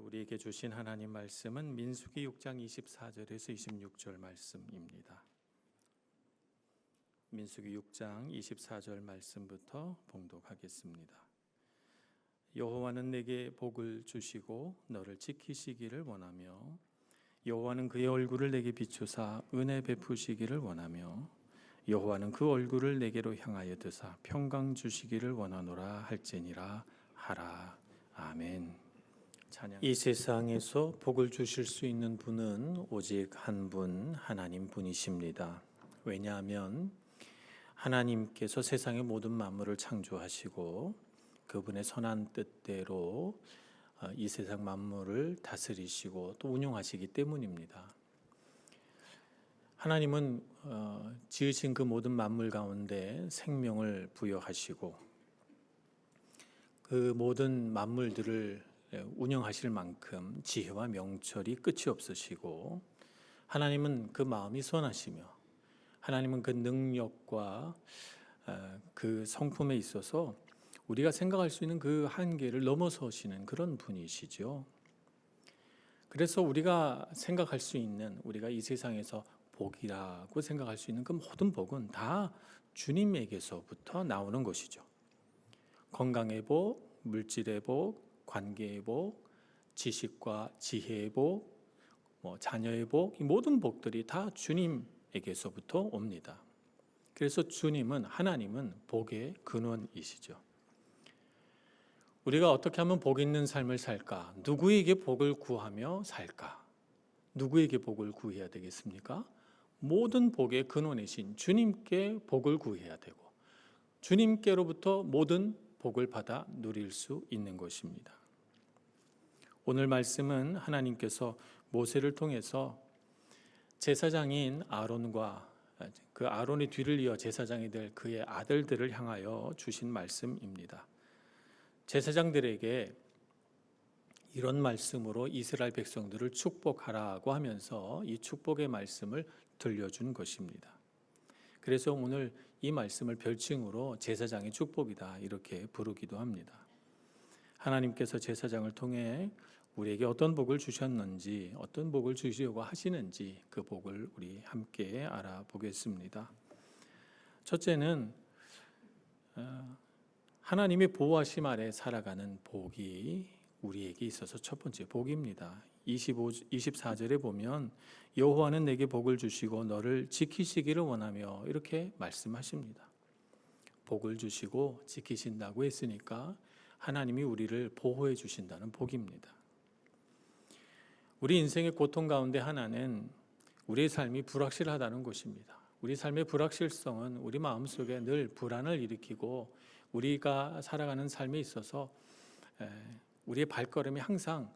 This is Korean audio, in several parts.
우리에게 주신 하나님 말씀은 민수기 6장 24절에서 26절 말씀입니다. 민수기 6장 24절 말씀부터 봉독하겠습니다. 여호와는 내게 복을 주시고 너를 지키시기를 원하며 여호와는 그의 얼굴을 내게 비추사 은혜 베푸시기를 원하며 여호와는 그 얼굴을 내게로 향하여 드사 평강 주시기를 원하노라 할지니라 하라. 아멘. 이 세상에서 복을 주실 수 있는 분은 오직 한 분, 하나님 분이십니다. 왜냐하면 하나님께서 세상의 모든 만물을 창조하시고 그분의 선한 뜻대로 이 세상 만물을 다스리시고 또 운영하시기 때문입니다. 하나님은 지으신 그 모든 만물 가운데 생명을 부여하시고 그 모든 만물들을 운영하실 만큼 지혜와 명철이 끝이 없으시고 하나님은 그 마음이 선하시며 하나님은 그 능력과 그 성품에 있어서 우리가 생각할 수 있는 그 한계를 넘어서시는 그런 분이시죠. 그래서 우리가 생각할 수 있는, 우리가 이 세상에서 복이라고 생각할 수 있는 그 모든 복은 다 주님에게서부터 나오는 것이죠. 건강의 복, 물질의 복, 관계의 복, 지식과 지혜의 복, 자녀의 복, 이 모든 복들이 다 주님에게서부터 옵니다. 그래서 주님은, 하나님은 복의 근원이시죠. 우리가 어떻게 하면 복 있는 삶을 살까? 누구에게 복을 구하며 살까? 누구에게 복을 구해야 되겠습니까? 모든 복의 근원이신 주님께 복을 구해야 되고 주님께로부터 모든 복을 받아 누릴 수 있는 것입니다. 오늘 말씀은 하나님께서 모세를 통해서 제사장인 아론과 그 아론의 뒤를 이어 제사장이 될 그의 아들들을 향하여 주신 말씀입니다. 제사장들에게 이런 말씀으로 이스라엘 백성들을 축복하라고 하면서 이 축복의 말씀을 들려준 것입니다. 그래서 오늘 이 말씀을 별칭으로 제사장의 축복이다 이렇게 부르기도 합니다. 하나님께서 제사장을 통해 우리에게 어떤 복을 주셨는지, 어떤 복을 주시려고 하시는지 그 복을 우리 함께 알아보겠습니다. 첫째는 하나님의 보호하심 아래 살아가는 복이 우리에게 있어서 첫 번째 복입니다. 24절에 보면 여호와는 내게 복을 주시고 너를 지키시기를 원하며 이렇게 말씀하십니다. 복을 주시고 지키신다고 했으니까 하나님이 우리를 보호해 주신다는 복입니다. 우리 인생의 고통 가운데 하나는 우리의 삶이 불확실하다는 것입니다. 우리 삶의 불확실성은 우리 마음속에 늘 불안을 일으키고 우리가 살아가는 삶에 있어서 우리의 발걸음이 항상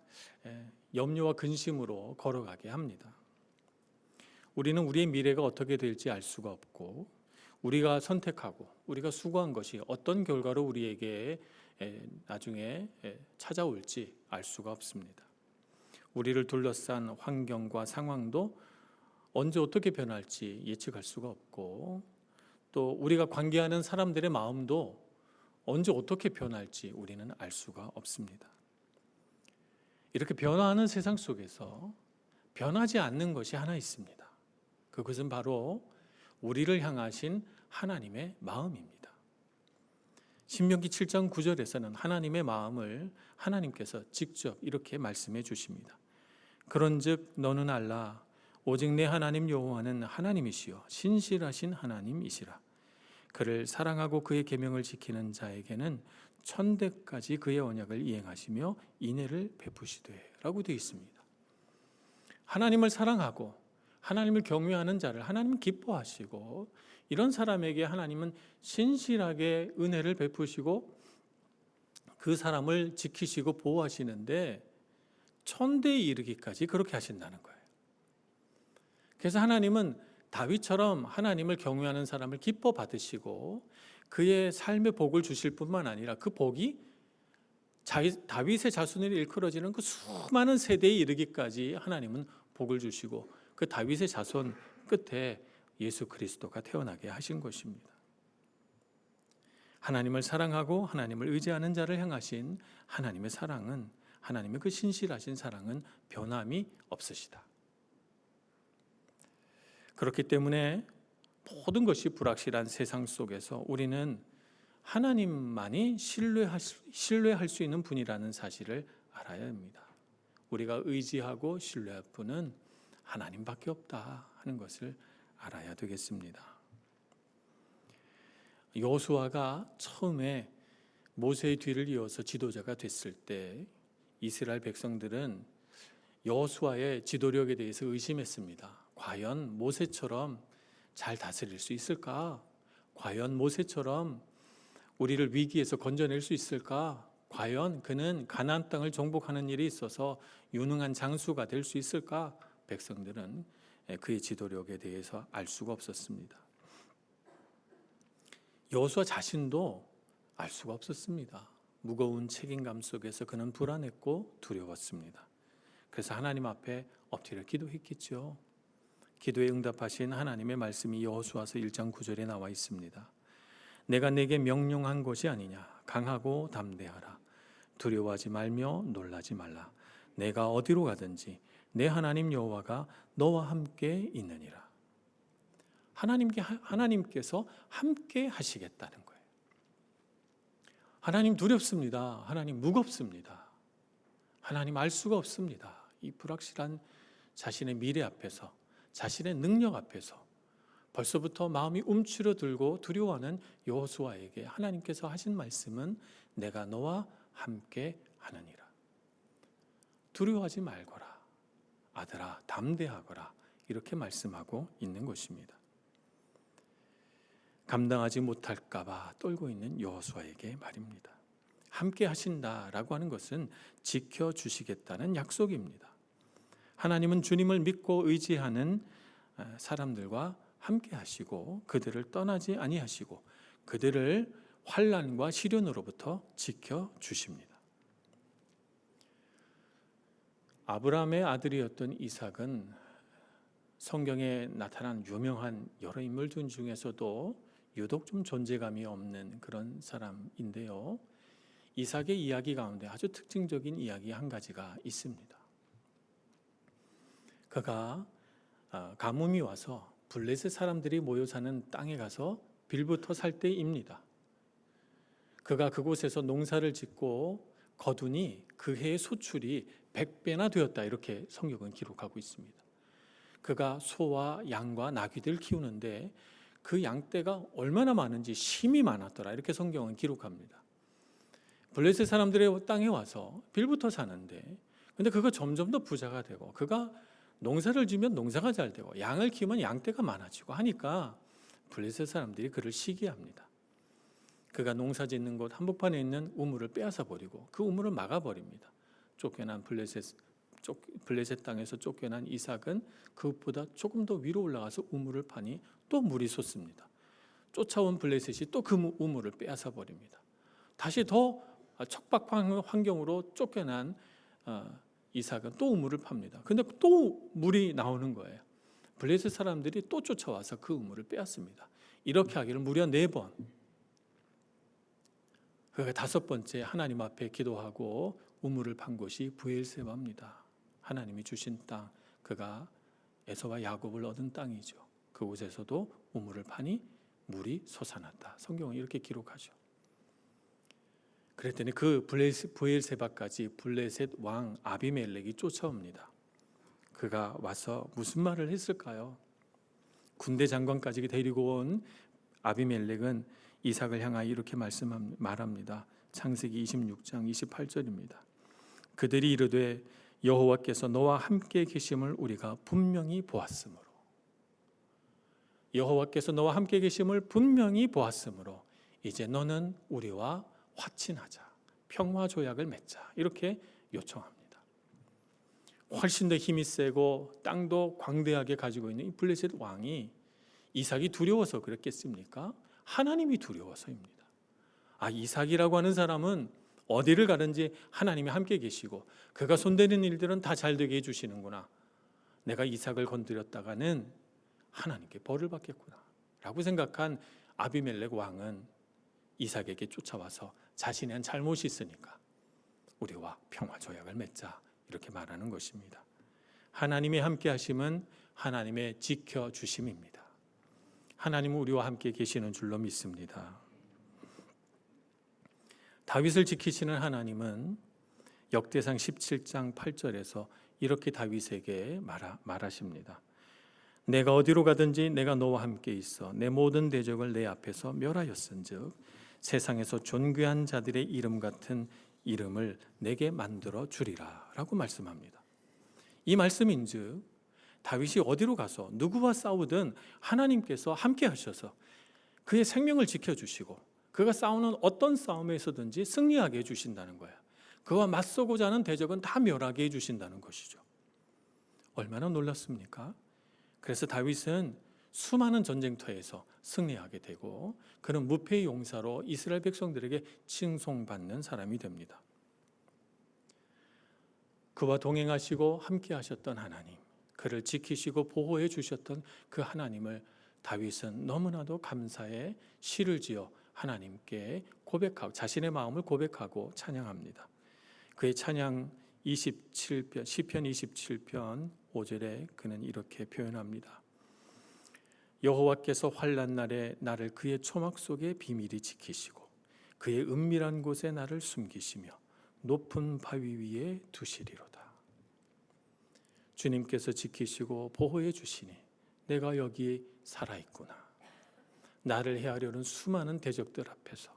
염려와 근심으로 걸어가게 합니다. 우리는 우리의 미래가 어떻게 될지 알 수가 없고 우리가 선택하고 우리가 수고한 것이 어떤 결과로 우리에게 나중에 찾아올지 알 수가 없습니다. 우리를 둘러싼 환경과 상황도 언제 어떻게 변할지 예측할 수가 없고 또 우리가 관계하는 사람들의 마음도 언제 어떻게 변할지 우리는 알 수가 없습니다. 이렇게 변화하는 세상 속에서 변하지 않는 것이 하나 있습니다. 그것은 바로 우리를 향하신 하나님의 마음입니다. 신명기 7장 9절에서는 하나님의 마음을 하나님께서 직접 이렇게 말씀해 주십니다. 그런즉 너는 알라 오직 내 하나님 여호와는 하나님이시요 신실하신 하나님이시라. 그를 사랑하고 그의 계명을 지키는 자에게는 천대까지 그의 언약을 이행하시며 인애를 베푸시되 라고 되어 있습니다. 하나님을 사랑하고 하나님을 경외하는 자를 하나님은 기뻐하시고 이런 사람에게 하나님은 신실하게 은혜를 베푸시고 그 사람을 지키시고 보호하시는데 천대에 이르기까지 그렇게 하신다는 거예요. 그래서 하나님은 다윗처럼 하나님을 경외하는 사람을 기뻐 받으시고 그의 삶의 복을 주실 뿐만 아니라 그 복이 다윗의 자손으로 일컬어지는 그 수많은 세대에 이르기까지 하나님은 복을 주시고 그 다윗의 자손 끝에 예수 그리스도가 태어나게 하신 것입니다. 하나님을 사랑하고 하나님을 의지하는 자를 향하신 하나님의 사랑은 하나님의 그 신실하신 사랑은 변함이 없으시다. 그렇기 때문에 모든 것이 불확실한 세상 속에서 우리는 하나님만이 신뢰할 수 있는 분이라는 사실을 알아야 합니다. 우리가 의지하고 신뢰할 분은 하나님밖에 없다 하는 것을 알아야 되겠습니다. 여호수아가 처음에 모세의 뒤를 이어서 지도자가 됐을 때 이스라엘 백성들은 여호수아의 지도력에 대해서 의심했습니다. 과연 모세처럼 잘 다스릴 수 있을까? 과연 모세처럼 우리를 위기에서 건져낼 수 있을까? 과연 그는 가나안 땅을 정복하는 일에 있어서 유능한 장수가 될 수 있을까? 백성들은 그의 지도력에 대해서 알 수가 없었습니다. 여호수아 자신도 알 수가 없었습니다. 무거운 책임감 속에서 그는 불안했고 두려웠습니다. 그래서 하나님 앞에 엎드려 기도했겠죠. 기도에 응답하신 하나님의 말씀이 여호수아서 1장 9절에 나와 있습니다. 내가 내게 명령한 것이 아니냐. 강하고 담대하라. 두려워하지 말며 놀라지 말라. 내가 어디로 가든지 내 하나님 여호와가 너와 함께 있느니라. 하나님께서 함께 하시겠다는 거예요. 하나님 두렵습니다. 하나님 무겁습니다. 하나님 알 수가 없습니다. 이 불확실한 자신의 미래 앞에서, 자신의 능력 앞에서 벌써부터 마음이 움츠러들고 두려워하는 여호수아에게 하나님께서 하신 말씀은 내가 너와 함께 하느니라. 두려워하지 말거라. 아들아 담대하거라. 이렇게 말씀하고 있는 것입니다. 감당하지 못할까 봐 떨고 있는 여호수아에게 말입니다. 함께 하신다라고 하는 것은 지켜주시겠다는 약속입니다. 하나님은 주님을 믿고 의지하는 사람들과 함께 하시고 그들을 떠나지 아니하시고 그들을 환난과 시련으로부터 지켜주십니다. 아브라함의 아들이었던 이삭은 성경에 나타난 유명한 여러 인물들 중에서도 유독 좀 존재감이 없는 그런 사람인데요. 이삭의 이야기 가운데 아주 특징적인 이야기 한 가지가 있습니다. 그가 가뭄이 와서 블레셋 사람들이 모여 사는 땅에 가서 빌부터 살 때입니다. 그가 그곳에서 농사를 짓고 거두니 그 해의 소출이 100배나 되었다 이렇게 성경은 기록하고 있습니다. 그가 소와 양과 나귀들 키우는데 그 양떼가 얼마나 많은지 심이 많았더라 이렇게 성경은 기록합니다. 블레셋 사람들의 땅에 와서 빌부터 사는데 근데 그가 점점 더 부자가 되고 그가 농사를 지면 농사가 잘 되고 양을 키우면 양떼가 많아지고 하니까 블레셋 사람들이 그를 시기합니다. 그가 농사 짓는 곳 한복판에 있는 우물을 빼앗아 버리고 그 우물을 막아 버립니다. 쫓겨난 블레셋 땅에서 쫓겨난 이삭은 그것보다 조금 더 위로 올라가서 우물을 파니 또 물이 솟습니다. 쫓아온 블레셋이 또 그 우물을 빼앗아 버립니다. 다시 더 척박한 환경으로 쫓겨난 이삭은 또 우물을 팝니다. 근데 또 물이 나오는 거예요. 블레셋 사람들이 또 쫓아와서 그 우물을 빼앗습니다. 이렇게 하기를 무려 4번. 그가 5번째 하나님 앞에 기도하고 우물을 판 곳이 브엘세바입니다. 하나님이 주신 땅, 그가 에서와 야곱을 얻은 땅이죠. 그곳에서도 우물을 파니 물이 솟아났다. 성경은 이렇게 기록하죠. 그랬더니 그 브엘세바까지 블레셋 왕 아비멜렉이 쫓아옵니다. 그가 와서 무슨 말을 했을까요? 군대 장관까지 데리고 온 아비멜렉은 이삭을 향하여 이렇게 말합니다. 창세기 26장 28절입니다. 그들이 이르되 여호와께서 너와 함께 계심을 우리가 분명히 보았으므로 여호와께서 너와 함께 계심을 분명히 보았으므로 이제 너는 우리와 화친하자. 평화 조약을 맺자. 이렇게 요청합니다. 훨씬 더 힘이 세고 땅도 광대하게 가지고 있는 이 블레셋 왕이 이삭이 두려워서 그랬겠습니까? 하나님이 두려워서입니다. 이삭이라고 하는 사람은 어디를 가든지 하나님이 함께 계시고 그가 손대는 일들은 다 잘 되게 해주시는구나. 내가 이삭을 건드렸다가는 하나님께 벌을 받겠구나 라고 생각한 아비멜렉 왕은 이삭에게 쫓아와서 자신의 한 잘못이 있으니까 우리와 평화 조약을 맺자, 이렇게 말하는 것입니다. 하나님의 함께 하심은 하나님의 지켜주심입니다. 하나님은 우리와 함께 계시는 줄로 믿습니다. 다윗을 지키시는 하나님은 역대상 17장 8절에서 이렇게 다윗에게 말하십니다. 내가 어디로 가든지 내가 너와 함께 있어 내 모든 대적을 내 앞에서 멸하였은즉 세상에서 존귀한 자들의 이름 같은 이름을 내게 만들어 주리라 라고 말씀합니다. 이 말씀인즉 다윗이 어디로 가서 누구와 싸우든 하나님께서 함께 하셔서 그의 생명을 지켜주시고 그가 싸우는 어떤 싸움에서든지 승리하게 해주신다는 거예요. 그와 맞서고자 하는 대적은 다 멸하게 해주신다는 것이죠. 얼마나 놀랐습니까? 그래서 다윗은 수많은 전쟁터에서 승리하게 되고 그는 무패의 용사로 이스라엘 백성들에게 칭송받는 사람이 됩니다. 그와 동행하시고 함께 하셨던 하나님, 그를 지키시고 보호해 주셨던 그 하나님을 다윗은 너무나도 감사의 시를 지어 하나님께 고백하고 자신의 마음을 고백하고 찬양합니다. 그의 찬양 27편, 시편 27편 5절에 그는 이렇게 표현합니다. 여호와께서 환난 날에 나를 그의 초막 속에 비밀히 지키시고 그의 은밀한 곳에 나를 숨기시며 높은 바위 위에 두시리로다. 주님께서 지키시고 보호해 주시니 내가 여기 살아있구나. 나를 해하려는 수많은 대적들 앞에서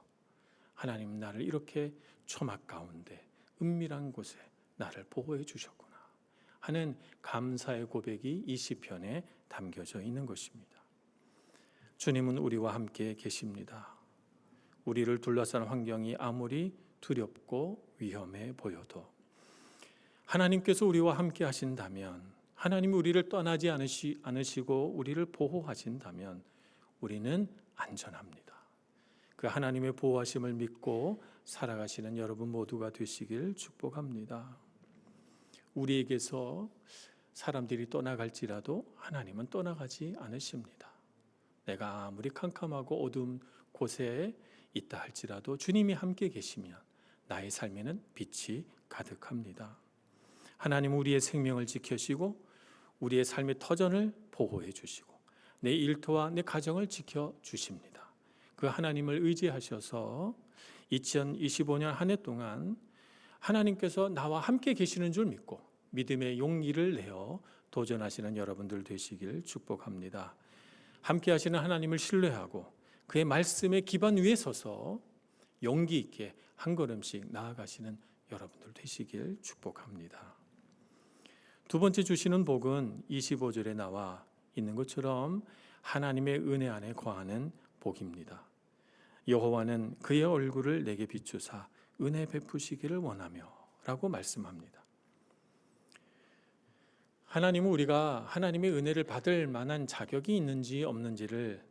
하나님 나를 이렇게 초막 가운데 은밀한 곳에 나를 보호해 주셨구나 하는 감사의 고백이 이 시편에 담겨져 있는 것입니다. 주님은 우리와 함께 계십니다. 우리를 둘러싼 환경이 아무리 두렵고 위험해 보여도 하나님께서 우리와 함께 하신다면, 하나님이 우리를 떠나지 않으시고 우리를 보호하신다면 우리는 안전합니다. 그 하나님의 보호하심을 믿고 살아가시는 여러분 모두가 되시길 축복합니다. 우리에게서 사람들이 떠나갈지라도 하나님은 떠나가지 않으십니다. 내가 아무리 캄캄하고 어두운 곳에 있다 할지라도 주님이 함께 계시면 나의 삶에는 빛이 가득합니다. 하나님은 우리의 생명을 지켜시고 우리의 삶의 터전을 보호해 주시고 내 일터와 내 가정을 지켜주십니다. 그 하나님을 의지하셔서 2025년 한 해 동안 하나님께서 나와 함께 계시는 줄 믿고 믿음의 용기를 내어 도전하시는 여러분들 되시길 축복합니다. 함께 하시는 하나님을 신뢰하고 그의 말씀의 기반 위에 서서 용기 있게 한 걸음씩 나아가시는 여러분들 되시길 축복합니다. 두 번째 주시는 복은 25절에 나와 있는 것처럼 하나님의 은혜 안에 거하는 복입니다. 여호와는 그의 얼굴을 내게 비추사 은혜 베푸시기를 원하며 라고 말씀합니다. 하나님은 우리가 하나님의 은혜를 받을 만한 자격이 있는지 없는지를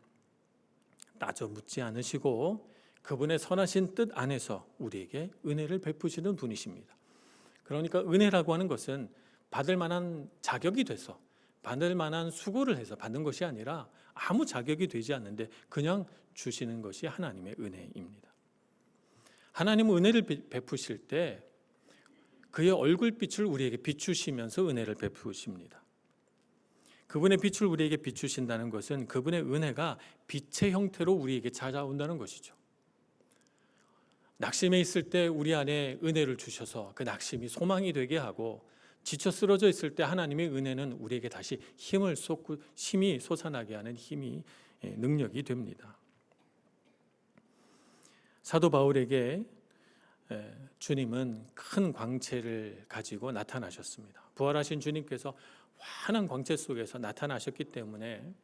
따져 묻지 않으시고 그분의 선하신 뜻 안에서 우리에게 은혜를 베푸시는 분이십니다. 그러니까 은혜라고 하는 것은 받을 만한 자격이 돼서 받을 만한 수고를 해서 받는 것이 아니라 아무 자격이 되지 않는데 그냥 주시는 것이 하나님의 은혜입니다. 하나님은 은혜를 베푸실 때 그의 얼굴빛을 우리에게 비추시면서 은혜를 베푸십니다. 그분의 빛을 우리에게 비추신다는 것은 그분의 은혜가 빛의 형태로 우리에게 찾아온다는 것이죠. 낙심해 있을 때 우리 안에 은혜를 주셔서 그 낙심이 소망이 되게 하고 지쳐 쓰러져 있을 때 하나님의 은혜는 우리에게 다시 힘을 쏟고 힘이 솟아나게 하는 힘이 능력이 됩니다. 사도 바울에게 주님은 큰 광채를 가지고 나타나셨습니다. 부활하신 주님께서 환한 광채 속에서 나타나셨기 때문에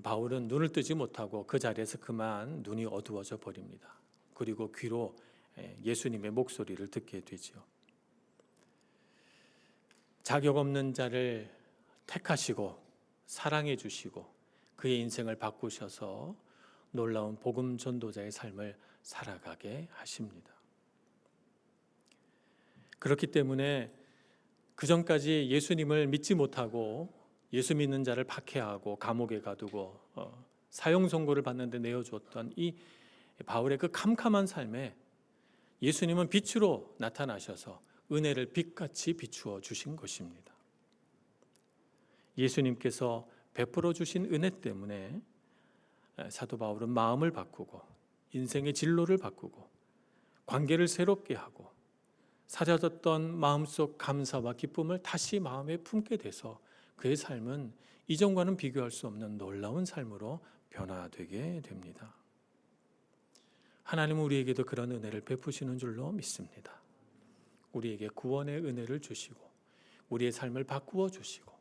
바울은 눈을 뜨지 못하고 그 자리에서 그만 눈이 어두워져 버립니다. 그리고 귀로 예수님의 목소리를 듣게 되죠. 자격 없는 자를 택하시고 사랑해 주시고 그의 인생을 바꾸셔서 놀라운 복음 전도자의 삶을 살아가게 하십니다. 그렇기 때문에 그전까지 예수님을 믿지 못하고 예수 믿는 자를 박해하고 감옥에 가두고 사형 선고를 받는데 내어주었던 이 바울의 그 캄캄한 삶에 예수님은 빛으로 나타나셔서 은혜를 빛같이 비추어 주신 것입니다. 예수님께서 베풀어 주신 은혜 때문에 사도 바울은 마음을 바꾸고 인생의 진로를 바꾸고 관계를 새롭게 하고 사라졌던 마음속 감사와 기쁨을 다시 마음에 품게 돼서 그의 삶은 이전과는 비교할 수 없는 놀라운 삶으로 변화되게 됩니다. 하나님은 우리에게도 그런 은혜를 베푸시는 줄로 믿습니다. 우리에게 구원의 은혜를 주시고 우리의 삶을 바꾸어 주시고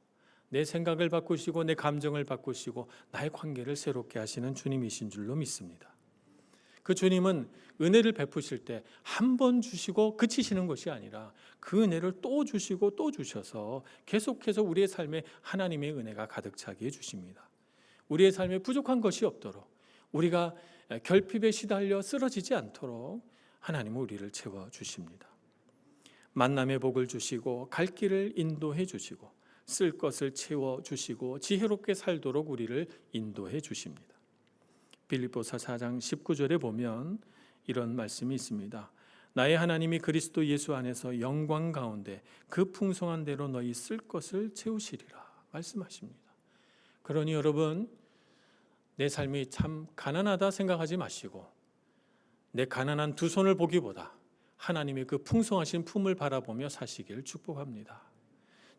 내 생각을 바꾸시고 내 감정을 바꾸시고 나의 관계를 새롭게 하시는 주님이신 줄로 믿습니다. 그 주님은 은혜를 베푸실 때 한 번 주시고 그치시는 것이 아니라 그 은혜를 또 주시고 또 주셔서 계속해서 우리의 삶에 하나님의 은혜가 가득 차게 해주십니다. 우리의 삶에 부족한 것이 없도록 우리가 결핍에 시달려 쓰러지지 않도록 하나님은 우리를 채워주십니다. 만남의 복을 주시고 갈 길을 인도해 주시고 쓸 것을 채워주시고 지혜롭게 살도록 우리를 인도해 주십니다. 빌립보서 4장 19절에 보면 이런 말씀이 있습니다. 나의 하나님이 그리스도 예수 안에서 영광 가운데 그 풍성한 대로 너희 쓸 것을 채우시리라 말씀하십니다. 그러니 여러분, 내 삶이 참 가난하다 생각하지 마시고 내 가난한 두 손을 보기보다 하나님의 그 풍성하신 품을 바라보며 사시기를 축복합니다.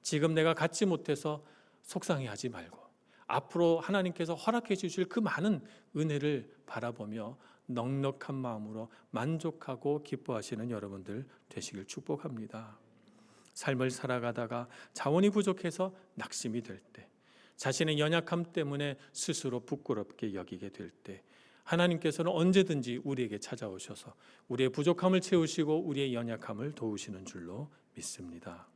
지금 내가 갖지 못해서 속상해하지 말고 앞으로 하나님께서 허락해 주실 그 많은 은혜를 바라보며 넉넉한 마음으로 만족하고 기뻐하시는 여러분들 되시길 축복합니다. 삶을 살아가다가 자원이 부족해서 낙심이 될 때, 자신의 연약함 때문에 스스로 부끄럽게 여기게 될 때 하나님께서는 언제든지 우리에게 찾아오셔서 우리의 부족함을 채우시고 우리의 연약함을 도우시는 줄로 믿습니다.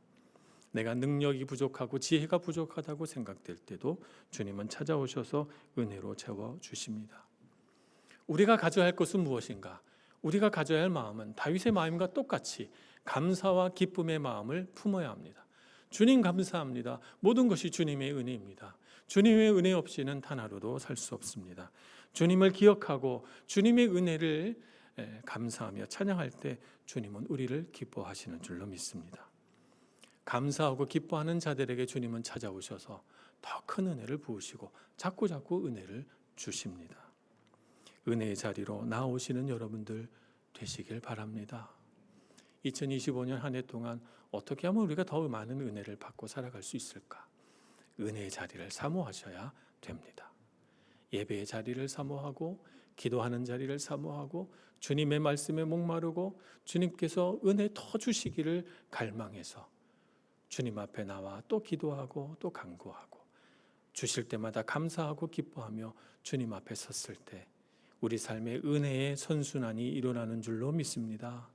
내가 능력이 부족하고 지혜가 부족하다고 생각될 때도 주님은 찾아오셔서 은혜로 채워주십니다. 우리가 가져야 할 것은 무엇인가? 우리가 가져야 할 마음은 다윗의 마음과 똑같이 감사와 기쁨의 마음을 품어야 합니다. 주님 감사합니다. 모든 것이 주님의 은혜입니다. 주님의 은혜 없이는 단 하루도 살 수 없습니다. 주님을 기억하고 주님의 은혜를 감사하며 찬양할 때 주님은 우리를 기뻐하시는 줄로 믿습니다. 감사하고 기뻐하는 자들에게 주님은 찾아오셔서 더 큰 은혜를 부으시고 자꾸 은혜를 주십니다. 은혜의 자리로 나오시는 여러분들 되시길 바랍니다. 2025년 한 해 동안 어떻게 하면 우리가 더 많은 은혜를 받고 살아갈 수 있을까? 은혜의 자리를 사모하셔야 됩니다. 예배의 자리를 사모하고 기도하는 자리를 사모하고 주님의 말씀에 목마르고 주님께서 은혜 더 주시기를 갈망해서 주님 앞에 나와 또 기도하고 또 간구하고 주실 때마다 감사하고 기뻐하며 주님 앞에 섰을 때 우리 삶의 은혜의 선순환이 일어나는 줄로 믿습니다.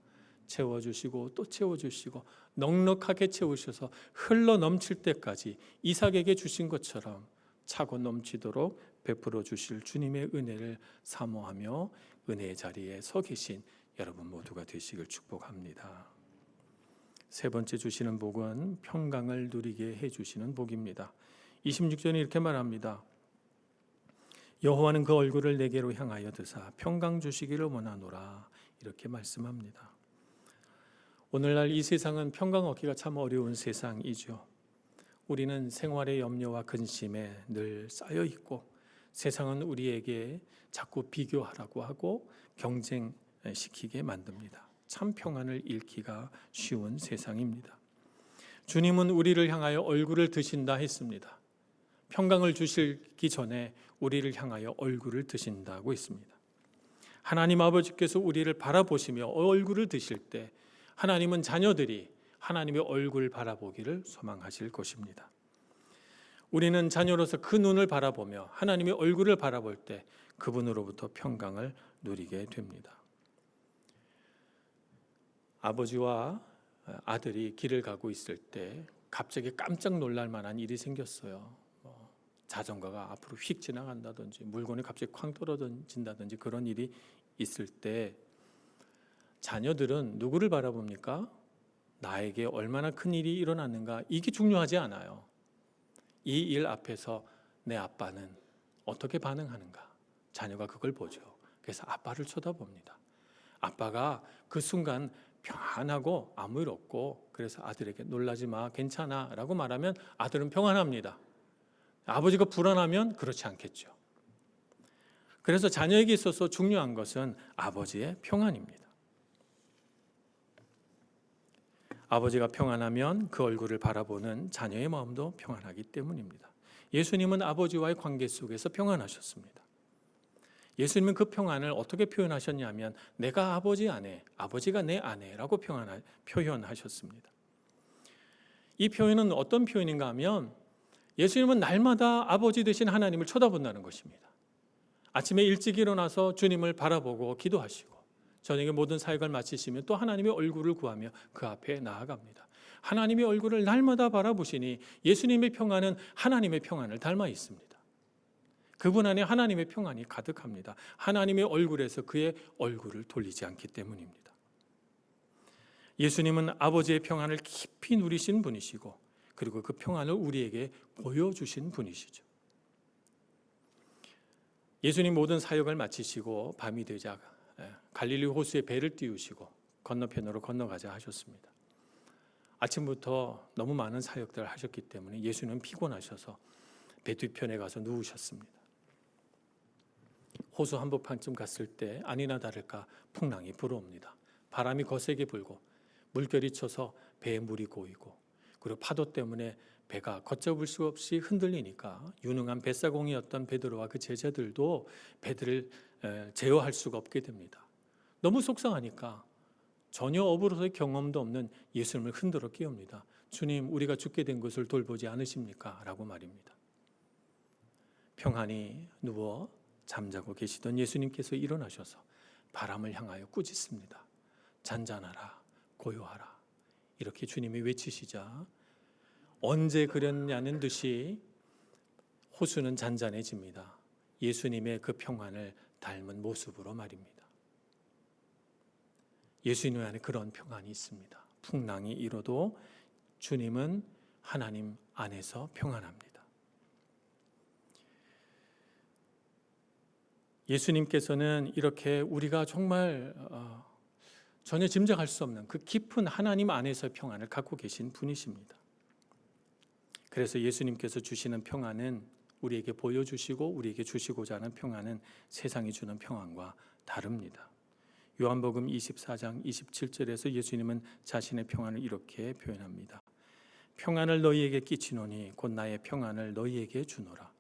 채워주시고 또 채워주시고 넉넉하게 채우셔서 흘러 넘칠 때까지 이삭에게 주신 것처럼 차고 넘치도록 베풀어 주실 주님의 은혜를 사모하며 은혜의 자리에 서 계신 여러분 모두가 되시길 축복합니다. 세 번째 주시는 복은 평강을 누리게 해주시는 복입니다. 26절에 이렇게 말합니다. 여호와는 그 얼굴을 내게로 향하여 드사 평강 주시기를 원하노라 이렇게 말씀합니다. 오늘날 이 세상은 평강 얻기가 참 어려운 세상이죠. 우리는 생활의 염려와 근심에 늘 쌓여 있고 세상은 우리에게 자꾸 비교하라고 하고 경쟁시키게 만듭니다. 참 평안을 잃기가 쉬운 세상입니다. 주님은 우리를 향하여 얼굴을 드신다 했습니다. 평강을 주시기 전에 우리를 향하여 얼굴을 드신다고 했습니다. 하나님 아버지께서 우리를 바라보시며 얼굴을 드실 때 하나님은 자녀들이 하나님의 얼굴을 바라보기를 소망하실 것입니다. 우리는 자녀로서 그 눈을 바라보며 하나님의 얼굴을 바라볼 때 그분으로부터 평강을 누리게 됩니다. 아버지와 아들이 길을 가고 있을 때 갑자기 깜짝 놀랄 만한 일이 생겼어요. 자전거가 앞으로 휙 지나간다든지 물건이 갑자기 쾅 떨어진다든지 그런 일이 있을 때 자녀들은 누구를 바라봅니까? 나에게 얼마나 큰 일이 일어났는가 이게 중요하지 않아요. 이 일 앞에서 내 아빠는 어떻게 반응하는가 자녀가 그걸 보죠. 그래서 아빠를 쳐다봅니다. 아빠가 그 순간 평안하고 아무 일 없고 그래서 아들에게 놀라지 마, 괜찮아 라고 말하면 아들은 평안합니다. 아버지가 불안하면 그렇지 않겠죠. 그래서 자녀에게 있어서 중요한 것은 아버지의 평안입니다. 아버지가 평안하면 그 얼굴을 바라보는 자녀의 마음도 평안하기 때문입니다. 예수님은 아버지와의 관계 속에서 평안하셨습니다. 예수님은 그 평안을 어떻게 표현하셨냐면 내가 아버지 안에, 아버지가 내 안에라고 표현하셨습니다. 이 표현은 어떤 표현인가 하면 예수님은 날마다 아버지 되신 하나님을 쳐다본다는 것입니다. 아침에 일찍 일어나서 주님을 바라보고 기도하시고 저녁에 모든 사역을 마치시면 또 하나님의 얼굴을 구하며 그 앞에 나아갑니다. 하나님의 얼굴을 날마다 바라보시니 예수님의 평안은 하나님의 평안을 닮아 있습니다. 그분 안에 하나님의 평안이 가득합니다. 하나님의 얼굴에서 그의 얼굴을 돌리지 않기 때문입니다. 예수님은 아버지의 평안을 깊이 누리신 분이시고 그리고 그 평안을 우리에게 보여주신 분이시죠. 예수님 모든 사역을 마치시고 밤이 되자 갈릴리 호수에 배를 띄우시고 건너편으로 건너가자 하셨습니다. 아침부터 너무 많은 사역들을 하셨기 때문에 예수님은 피곤하셔서 배 뒤편에 가서 누우셨습니다. 호수 한복판쯤 갔을 때 아니나 다를까 풍랑이 불어옵니다. 바람이 거세게 불고 물결이 쳐서 배에 물이 고이고 그리고 파도 때문에 배가 걷잡을 수 없이 흔들리니까 유능한 뱃사공이었던 베드로와 그 제자들도 배들을 제어할 수가 없게 됩니다. 너무 속상하니까 전혀 어부로서의 경험도 없는 예수님을 흔들어 깨웁니다. 주님, 우리가 죽게 된 것을 돌보지 않으십니까? 라고 말입니다. 평안히 누워 잠자고 계시던 예수님께서 일어나셔서 바람을 향하여 꾸짖습니다. 잔잔하라, 고요하라. 이렇게 주님이 외치시자 언제 그랬냐는 듯이 호수는 잔잔해집니다. 예수님의 그 평안을 닮은 모습으로 말입니다. 예수님 안에 그런 평안이 있습니다. 풍랑이 일어도 주님은 하나님 안에서 평안합니다. 예수님께서는 이렇게 우리가 정말 전혀 짐작할 수 없는 그 깊은 하나님 안에서의 평안을 갖고 계신 분이십니다. 그래서 예수님께서 주시는 평안은 우리에게 보여주시고 우리에게 주시고자 하는 평안은 세상이 주는 평안과 다릅니다. 요한복음 24장 27절에서 예수님은 자신의 평안을 이렇게 표현합니다. 평안을 너희에게 끼치노니 곧 나의 평안을 너희에게 주노라.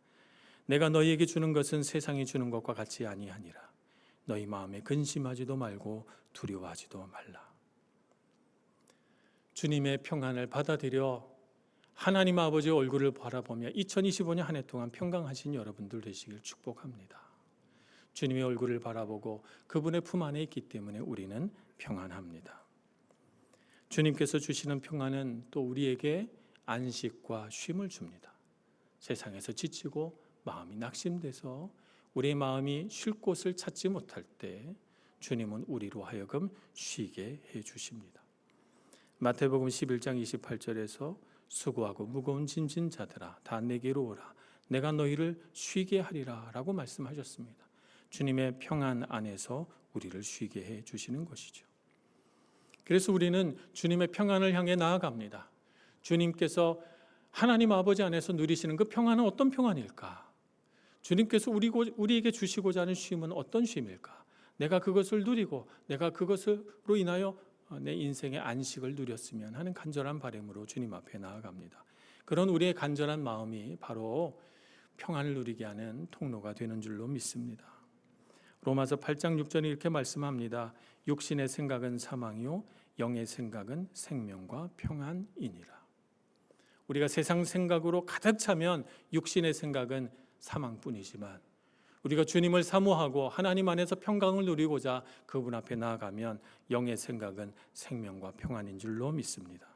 내가 너희에게 주는 것은 세상이 주는 것과 같이 아니하니라. 너희 마음에 근심하지도 말고 두려워하지도 말라. 주님의 평안을 받아들여 하나님 아버지의 얼굴을 바라보며 2025년 한 해 동안 평강하신 여러분들 되시길 축복합니다. 주님의 얼굴을 바라보고 그분의 품 안에 있기 때문에 우리는 평안합니다. 주님께서 주시는 평안은 또 우리에게 안식과 쉼을 줍니다. 세상에서 지치고 마음이 낙심돼서 우리의 마음이 쉴 곳을 찾지 못할 때 주님은 우리로 하여금 쉬게 해 주십니다. 마태복음 11장 28절에서 수고하고 무거운 짐진 자들아 다 내게로 오라 내가 너희를 쉬게 하리라 라고 말씀하셨습니다. 주님의 평안 안에서 우리를 쉬게 해 주시는 것이죠. 그래서 우리는 주님의 평안을 향해 나아갑니다. 주님께서 하나님 아버지 안에서 누리시는 그 평안은 어떤 평안일까? 주님께서 우리에게 주시고자 하는 쉼은 어떤 쉼일까? 내가 그것을 누리고 내가 그것으로 인하여 내 인생의 안식을 누렸으면 하는 간절한 바람으로 주님 앞에 나아갑니다. 그런 우리의 간절한 마음이 바로 평안을 누리게 하는 통로가 되는 줄로 믿습니다. 로마서 8장 6절에 이렇게 말씀합니다. 육신의 생각은 사망이요 영의 생각은 생명과 평안이니라. 우리가 세상 생각으로 가득 차면 육신의 생각은 사망뿐이지만 우리가 주님을 사모하고 하나님 안에서 평강을 누리고자 그분 앞에 나아가면 영의 생각은 생명과 평안인 줄로 믿습니다.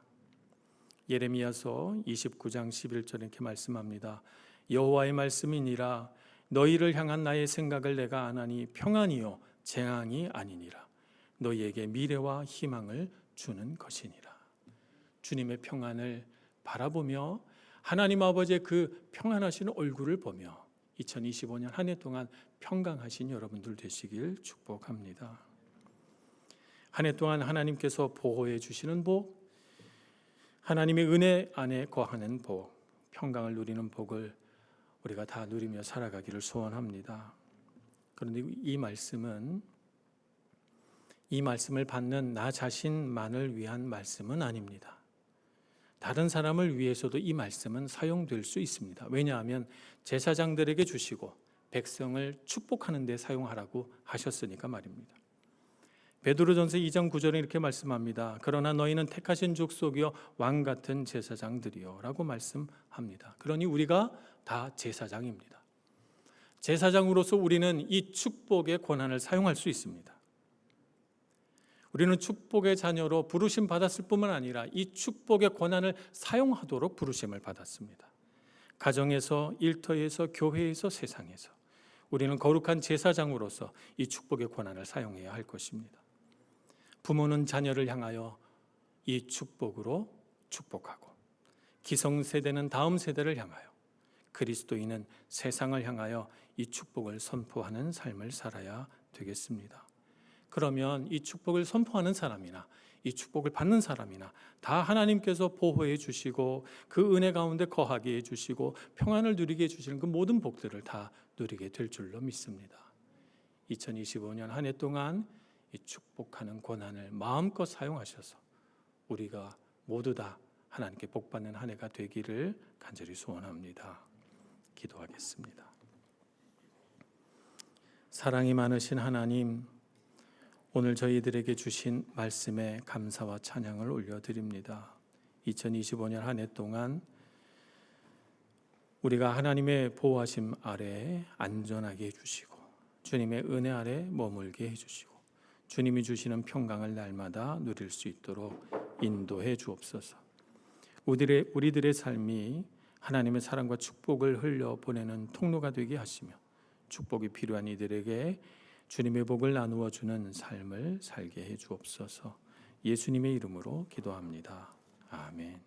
예레미야서 29장 11절에 이렇게 말씀합니다. 여호와의 말씀이니라 너희를 향한 나의 생각을 내가 아나니 평안이요 재앙이 아니니라. 너희에게 미래와 희망을 주는 것이니라. 주님의 평안을 바라보며 하나님 아버지의 그 평안하신 얼굴을 보며 2025년 한 해 동안 평강하신 여러분들 되시길 축복합니다. 한 해 동안 하나님께서 보호해 주시는 복, 하나님의 은혜 안에 거하는 복, 평강을 누리는 복을 우리가 다 누리며 살아가기를 소원합니다. 그런데 이 말씀을 받는 나 자신만을 위한 말씀은 아닙니다. 다른 사람을 위해서도 이 말씀은 사용될 수 있습니다. 왜냐하면 제사장들에게 주시고 백성을 축복하는 데 사용하라고 하셨으니까 말입니다. 베드로전서 2장 9절에 이렇게 말씀합니다. 그러나 너희는 택하신 족속이요 왕 같은 제사장들이요 라고 말씀합니다. 그러니 우리가 다 제사장입니다. 제사장으로서 우리는 이 축복의 권한을 사용할 수 있습니다. 우리는 축복의 자녀로 부르심 받았을 뿐만 아니라 이 축복의 권한을 사용하도록 부르심을 받았습니다. 가정에서, 일터에서, 교회에서, 세상에서 우리는 거룩한 제사장으로서 이 축복의 권한을 사용해야 할 것입니다. 부모는 자녀를 향하여 이 축복으로 축복하고, 기성세대는 다음 세대를 향하여, 그리스도인은 세상을 향하여 이 축복을 선포하는 삶을 살아야 되겠습니다. 그러면 이 축복을 선포하는 사람이나 이 축복을 받는 사람이나 다 하나님께서 보호해 주시고 그 은혜 가운데 거하게 해 주시고 평안을 누리게 해 주시는 그 모든 복들을 다 누리게 될 줄로 믿습니다. 2025년 한 해 동안 이 축복하는 권한을 마음껏 사용하셔서 우리가 모두 다 하나님께 복받는 한 해가 되기를 간절히 소원합니다. 기도하겠습니다. 사랑이 많으신 하나님, 오늘 저희들에게 주신 말씀에 감사와 찬양을 올려드립니다. 2025년 한 해 동안 우리가 하나님의 보호하심 아래 안전하게 해주시고 주님의 은혜 아래 머물게 해주시고 주님이 주시는 평강을 날마다 누릴 수 있도록 인도해 주옵소서. 우리들의 삶이 하나님의 사랑과 축복을 흘려보내는 통로가 되게 하시며 축복이 필요한 이들에게 주님의 복을 나누어 주는 삶을 살게 해 주옵소서. 예수님의 이름으로 기도합니다. 아멘.